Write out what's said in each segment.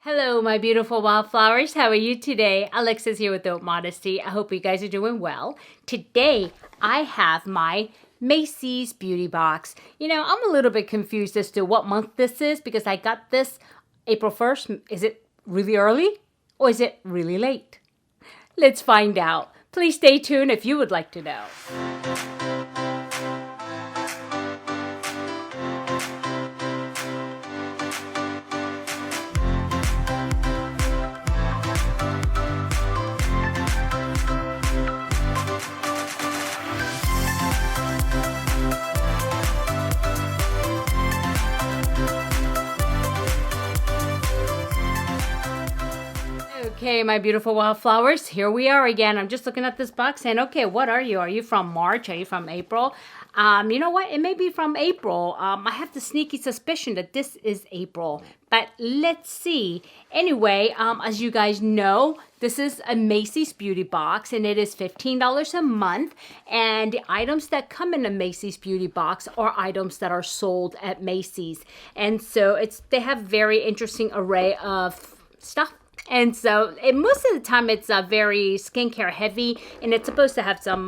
Hello, my beautiful wildflowers. How are you today? Alexis here with Haute Modesty. I hope you guys are doing well. Today, I have my Macy's Beauty Box. You know, I'm a little bit confused as to what month this is because I got this April 1st. Is it really early or is it really late? Let's find out. Please stay tuned if you would like to know. Okay, my beautiful wildflowers, here we are again. I'm just looking at this box and okay, what are you? Are you from March? Are you from April? You know what? It may be from April. I have the sneaky suspicion that this is April, but let's see. Anyway, as you guys know, this is a Macy's Beauty Box and it is $15 a month. And the items that come in a Macy's Beauty Box are items that are sold at Macy's. And so they have very interesting array of stuff. And so most of the time it's very skincare heavy and it's supposed to have some,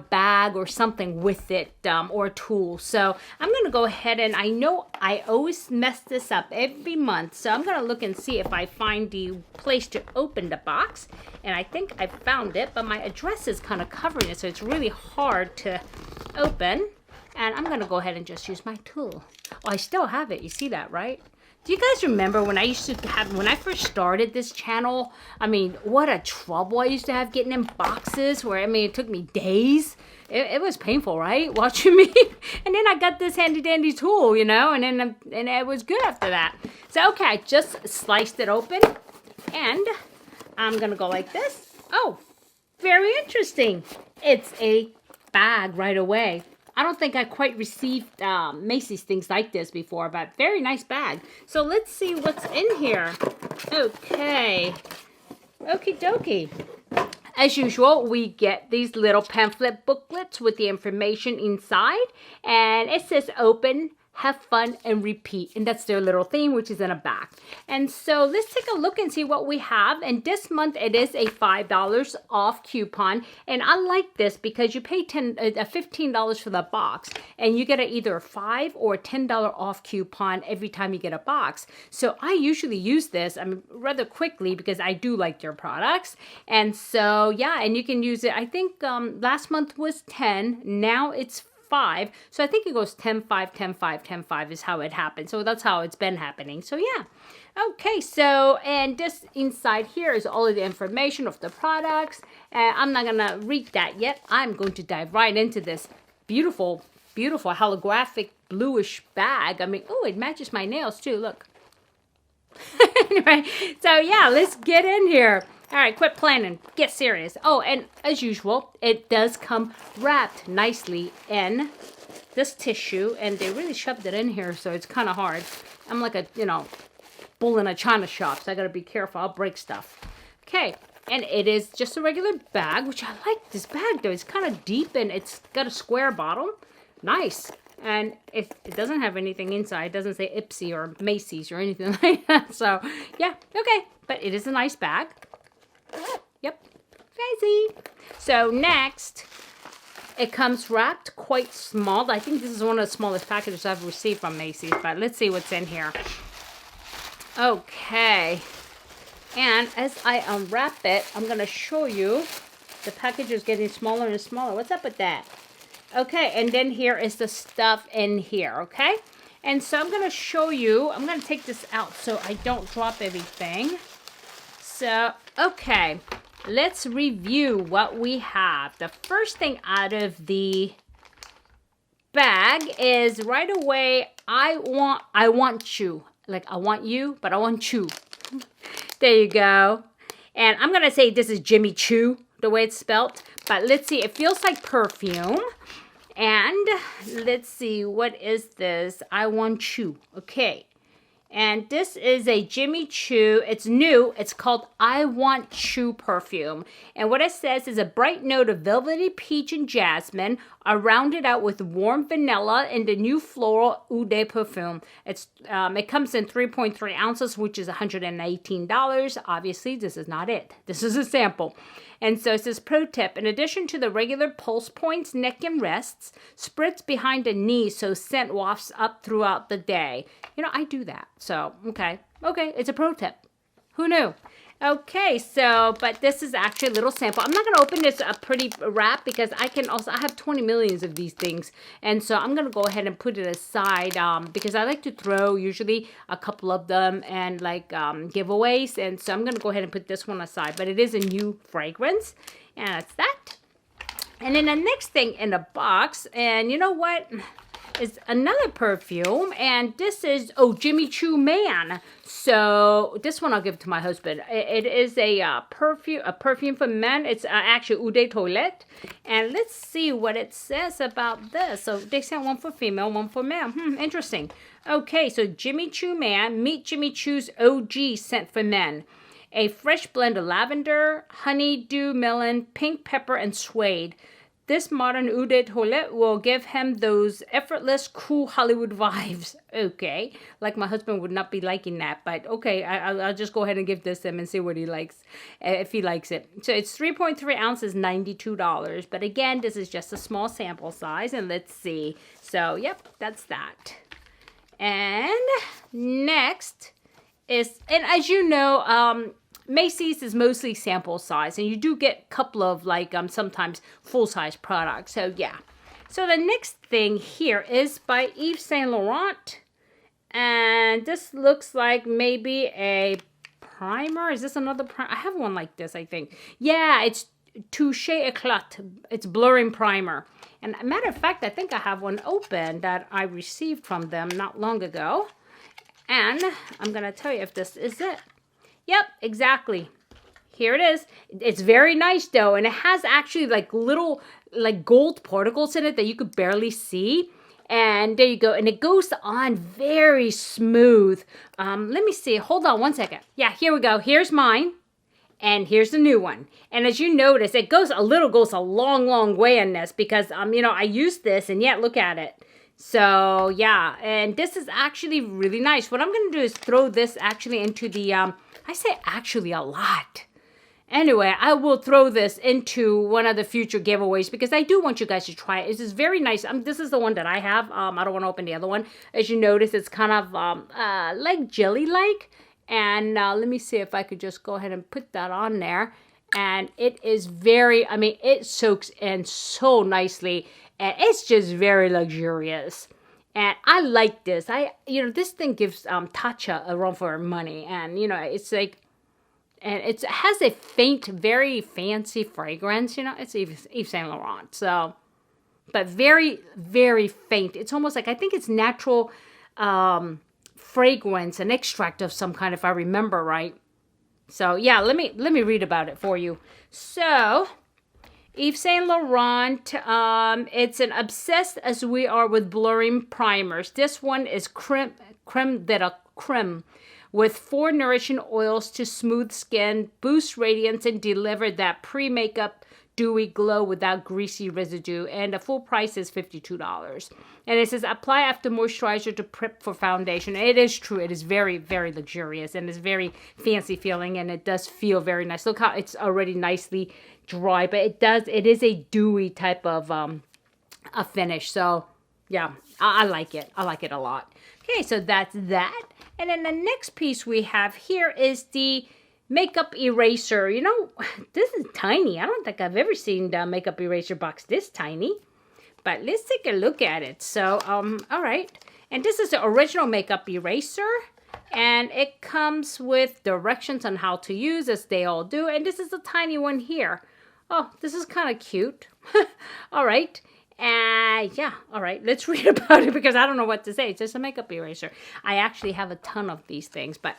bag or something with it or a tool. So I'm going to go ahead and I know I always mess this up every month. So I'm going to look and see if I find the place to open the box. And I think I found it, but my address is kind of covering it. So it's really hard to open. And I'm going to go ahead and just use my tool. Oh, I still have it. You see that, right? Do you guys remember when I first started this channel? I mean, what a trouble I used to have getting in boxes where, it took me days. It was painful, right? Watching me. And then I got this handy dandy tool, and it was good after that. So, okay, I just sliced it open and I'm going to go like this. Oh, very interesting. It's a bag right away. I don't think I quite received Macy's things like this before, but very nice bag. So let's see what's in here. Okay. Okie dokie. As usual, we get these little pamphlet booklets with the information inside. And it says open, have fun, and repeat. And that's their little theme, which is in a back. And so let's take a look and see what we have. And this month, it is a $5 off coupon. And I like this because you pay $15 for the box. And you get either a $5 or $10 off coupon every time you get a box. So I usually use this rather quickly because I do like their products. And so, yeah, and you can use it. I think last month was 10. Now it's 5. So I think it goes 10, 5, 10, 5, 10, 5 is how it happened. So that's how it's been happening. So yeah. Okay, so, and this inside here is all of the information of the products. I'm not going to read that yet. I'm going to dive right into this beautiful, beautiful holographic bluish bag. Oh, it matches my nails too. Look. Anyway, so yeah, let's get in here. All right, quit planning. Get serious. Oh, and as usual, it does come wrapped nicely in this tissue. And they really shoved it in here, so it's kind of hard. I'm like a, bull in a china shop, so I got to be careful. I'll break stuff. Okay, and it is just a regular bag, which I like this bag, though. It's kind of deep, and it's got a square bottom. Nice. And it doesn't have anything inside. It doesn't say IPSY or Macy's or anything like that. So, yeah, okay. But it is a nice bag. Yep, fancy. So next, it comes wrapped quite small. I think this is one of the smallest packages I've received from Macy's, but let's see what's in here. Okay, and as I unwrap it, I'm going to show you the package is getting smaller and smaller. What's up with that? Okay, and then here is the stuff in here, okay? And so I'm going to show you, I'm going to take this out so I don't drop everything. So, okay, let's review what we have. The first thing out of the bag is right away, I want Choo. Like, I want you, but I want Choo. There you go. And I'm going to say this is Jimmy Choo, the way it's spelt. But let's see, it feels like perfume. And let's see, what is this? I want Choo. Okay. And this is a Jimmy Choo. It's new. It's called I Want Choo Perfume. And what it says is a bright note of velvety peach and jasmine are rounded out with warm vanilla in the new floral Eau de Perfume. It comes in 3.3 ounces, which is $118. Obviously, this is not it. This is a sample. And so it says, pro tip, in addition to the regular pulse points, neck and wrists, spritz behind the knees so scent wafts up throughout the day. You know, I do that. So, okay, it's a pro tip. Who knew? Okay, so, but this is actually a little sample. I'm not going to open this pretty wrap because I have 20 millions of these things. And so I'm going to go ahead and put it aside because I like to throw usually a couple of them and like giveaways. And so I'm going to go ahead and put this one aside. But it is a new fragrance. And that's that. And then the next thing in the box, and you know what? Is another perfume, and this is Jimmy Choo Man. So this one I'll give to my husband. It is a perfume for men. It's actually Eau de Toilette, and let's see what it says about this. So they sent one for female, one for male. Interesting. Okay, so Jimmy Choo Man, meet Jimmy Choo's OG scent for men. A fresh blend of lavender, honeydew melon, pink pepper, and suede. This modern Eau de Toilette will give him those effortless, cool Hollywood vibes. Okay. Like my husband would not be liking that. But okay, I'll just go ahead and give this to him and see what he likes. If he likes it. So it's 3.3 ounces, $92. But again, this is just a small sample size. And let's see. So, yep, that's that. And next is, and as you know, Macy's is mostly sample size, and you do get a couple of like sometimes full-size products. So yeah. So the next thing here is by Yves Saint Laurent, and this looks like maybe a primer. Is this another primer? I have one like this, I think. Yeah, it's Touche Eclat. It's blurring primer. And a matter of fact, I think I have one open that I received from them not long ago. And I'm gonna tell you if this is it. Yep, exactly. Here it is. It's very nice though, and it has actually like little like gold particles in it that you could barely see. And there you go. And it goes on very smooth. Let me see. Hold on one second. Yeah, here we go. Here's mine. And here's the new one. And as you notice, it goes a long, long way in this because, you know, I used this and yet look at it. So yeah, and this is actually really nice. What I'm going to do is throw this actually into the, I say actually a lot. Anyway, I will throw this into one of the future giveaways because I do want you guys to try it. This is very nice. This is the one that I have. I don't want to open the other one. As you notice, it's kind of like jelly-like. And let me see if I could just go ahead and put that on there. And it is very, I mean, it soaks in so nicely. And it's just very luxurious. And I like this. This thing gives Tatcha a run for her money. And, you know, it's like, and it has a faint, very fancy fragrance. You know, it's Yves Saint Laurent. So, but very, very faint. It's almost like, I think it's natural fragrance, an extract of some kind, if I remember right. So, yeah, let me read about it for you. So, Yves Saint Laurent, it's an obsessed as we are with blurring primers. This one is creme de la creme with 4 nourishing oils to smooth skin, boost radiance, and deliver that pre-makeup dewy glow without greasy residue. And the full price is $52. And it says apply after moisturizer to prep for foundation. It is true. It is very, very luxurious and it's very fancy feeling, and it does feel very nice. Look how it's already nicely dry, but it is a dewy type of a finish. So yeah, I like it. I like it a lot. Okay, so that's that. And then the next piece we have here is the makeup eraser. You know, this is tiny. I don't think I've ever seen the makeup eraser box this tiny. But let's take a look at it. So, all right. And this is the original makeup eraser. And it comes with directions on how to use, as they all do. And this is a tiny one here. Oh, this is kind of cute. All right. Yeah, all right. Let's read about it because I don't know what to say. It's just a makeup eraser. I actually have a ton of these things, but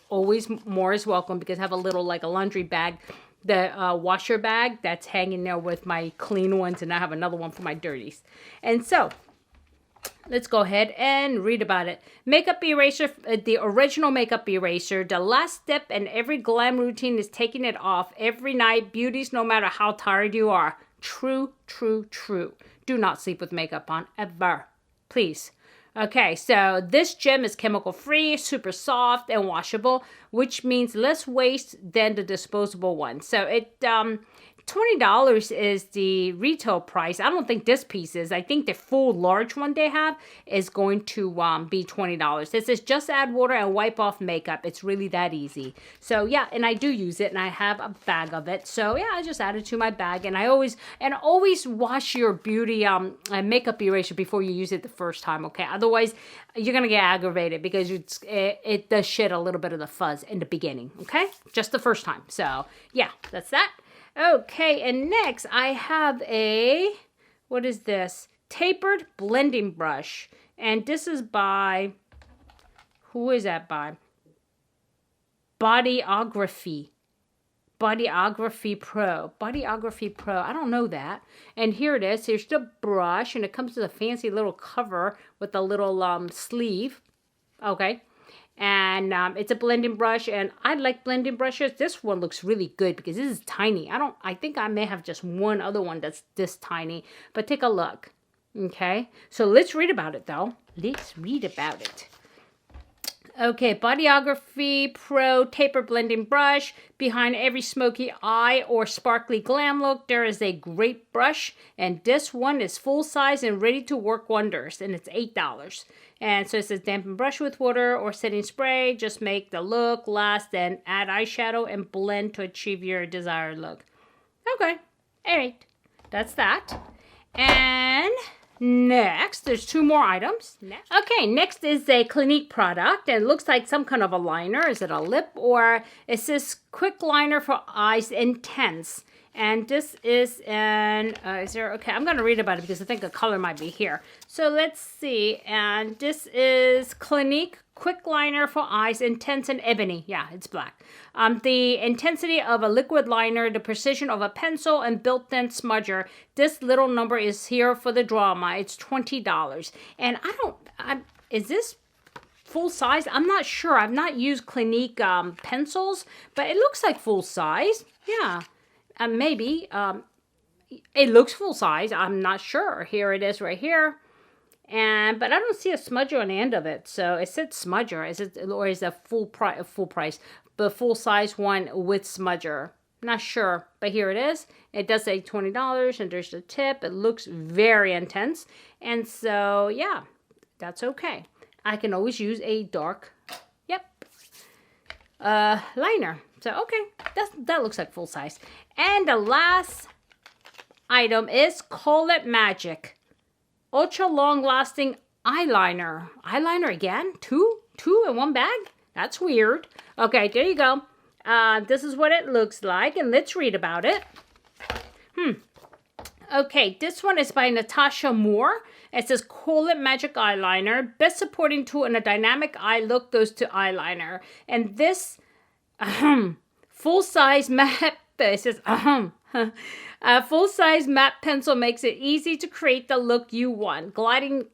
always more is welcome because I have a little, like a laundry bag, the washer bag that's hanging there with my clean ones, and I have another one for my dirties. And so, let's go ahead and read about it. Makeup eraser, the original makeup eraser. The last step in every glam routine is taking it off every night. Beauties, no matter how tired you are. True, true, true. Do not sleep with makeup on, ever. Please. Okay, so this gem is chemical free, super soft and washable, which means less waste than the disposable one. So it $20 is the retail price. I don't think this piece is. I think the full large one they have is going to be $20. This is just add water and wipe off makeup. It's really that easy. So yeah, and I do use it, and I have a bag of it. So yeah, I just add it to my bag, and I always wash your beauty makeup eraser before you use it the first time. Okay, otherwise you're gonna get aggravated because it does shed a little bit of the fuzz in the beginning. Okay, just the first time. So yeah, that's that. Okay, and next I have a, what is this? Tapered blending brush. And this is by, who is that by? Bodyography. Bodyography Pro. Bodyography Pro. I don't know that. And here it is. Here's the brush. And it comes with a fancy little cover with a little sleeve. Okay. And it's a blending brush, and I like blending brushes. This one looks really good because this is tiny. I think I may have just one other one that's this tiny, but take a look. Okay, so let's read about it though. Let's read about it. Okay, Bodyography Pro Taper Blending Brush. Behind every smoky eye or sparkly glam look, there is a great brush. And this one is full size and ready to work wonders. And it's $8. And so it says dampen brush with water or setting spray. Just make the look last, then add eyeshadow and blend to achieve your desired look. Okay, all right. That's that. And next, there's two more items. Okay, next is a Clinique product. And it looks like some kind of a liner. Is it a lip, or it says quick liner for eyes intense. And this is an, okay, I'm going to read about it because I think the color might be here. So let's see. And this is Clinique Quick Liner for Eyes, Intense and Ebony. Yeah, it's black. The intensity of a liquid liner, the precision of a pencil, and built-in smudger. This little number is here for the drama. It's $20. And is this full size? I'm not sure. I've not used Clinique pencils, but it looks like full size. Yeah. Maybe. It looks full size. I'm not sure. Here it is right here. But I don't see a smudger on the end of it. So it said smudger. Is it, or is it full price? The full size one with smudger. Not sure. But here it is. It does say $20, and there's the tip. It looks very intense. And so, yeah, that's okay. I can always use a dark, liner. So, okay, that looks like full size. And the last item is Call It Magic. Ultra long lasting eyeliner. Eyeliner again? Two in one bag? That's weird. Okay, there you go. This is what it looks like, and let's read about it. Okay, this one is by Natasha Moore. It says Call It Magic Eyeliner. Best supporting tool in a dynamic eye look goes to eyeliner. And this full-size matte, it says full-size matte pencil makes it easy to create the look you want, gliding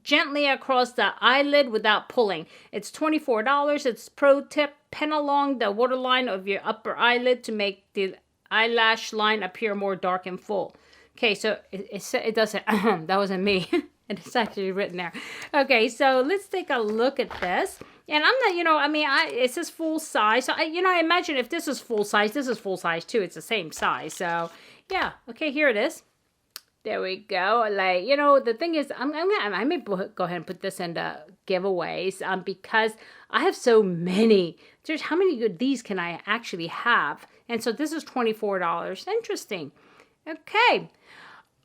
gently across the eyelid without pulling. It's $24. It's pro tip: pen along the waterline of your upper eyelid to make the eyelash line appear more dark and full. Okay, so it does say, that wasn't me. It's actually written there. Okay, so let's take a look at this. And I'm not, it says full size. So, I imagine if this is full size, this is full size too. It's the same size. So, yeah. Okay, here it is. There we go. Like, the thing is, I may go ahead and put this in the giveaways because I have so many. How many of these can I actually have? And so this is $24. Interesting. Okay.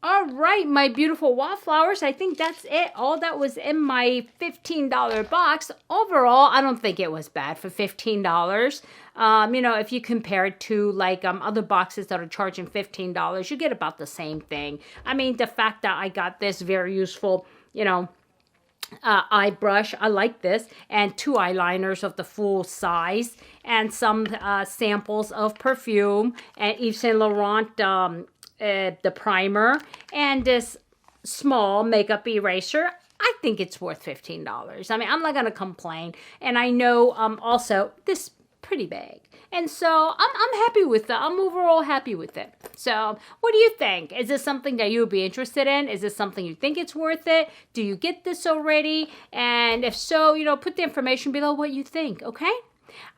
All right, my beautiful wildflowers. I think that's it. All that was in my $15 box. Overall, I don't think it was bad for $15. If you compare it to like other boxes that are charging $15, you get about the same thing. I mean, the fact that I got this very useful, eye brush, I like this, and 2 eyeliners of the full size, and some samples of perfume, and Yves Saint Laurent the primer, and this small makeup eraser, I think it's worth $15. I mean, I'm not going to complain. And I know also this pretty big. And so I'm happy with that. I'm overall happy with it. So what do you think? Is this something that you would be interested in? Is this something you think it's worth it? Do you get this already? And if so, you know, put the information below what you think, okay?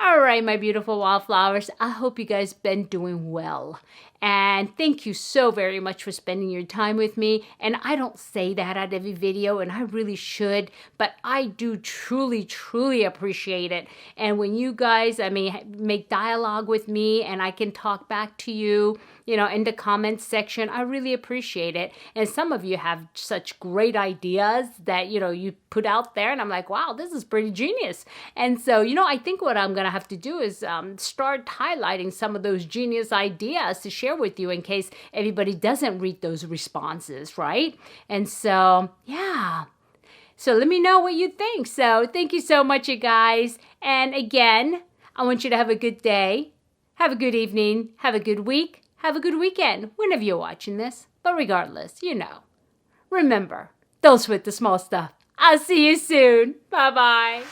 All right, my beautiful wildflowers. I hope you guys been doing well. And thank you so very much for spending your time with me. And I don't say that at every video, and I really should, but I do truly, truly appreciate it. And when you guys, I mean, make dialogue with me and I can talk back to you, you know, in the comments section, I really appreciate it. And some of you have such great ideas that, you know, you put out there, and I'm like, wow, this is pretty genius. And so, you know, I think what I'm going to have to do is start highlighting some of those genius ideas to share with you in case everybody doesn't read those responses, right? And so, yeah. So let me know what you think. So thank you so much, you guys. And again, I want you to have a good day, have a good evening, have a good week, have a good weekend, whenever you're watching this. But regardless, you know, remember, don't sweat the small stuff. I'll see you soon. Bye-bye.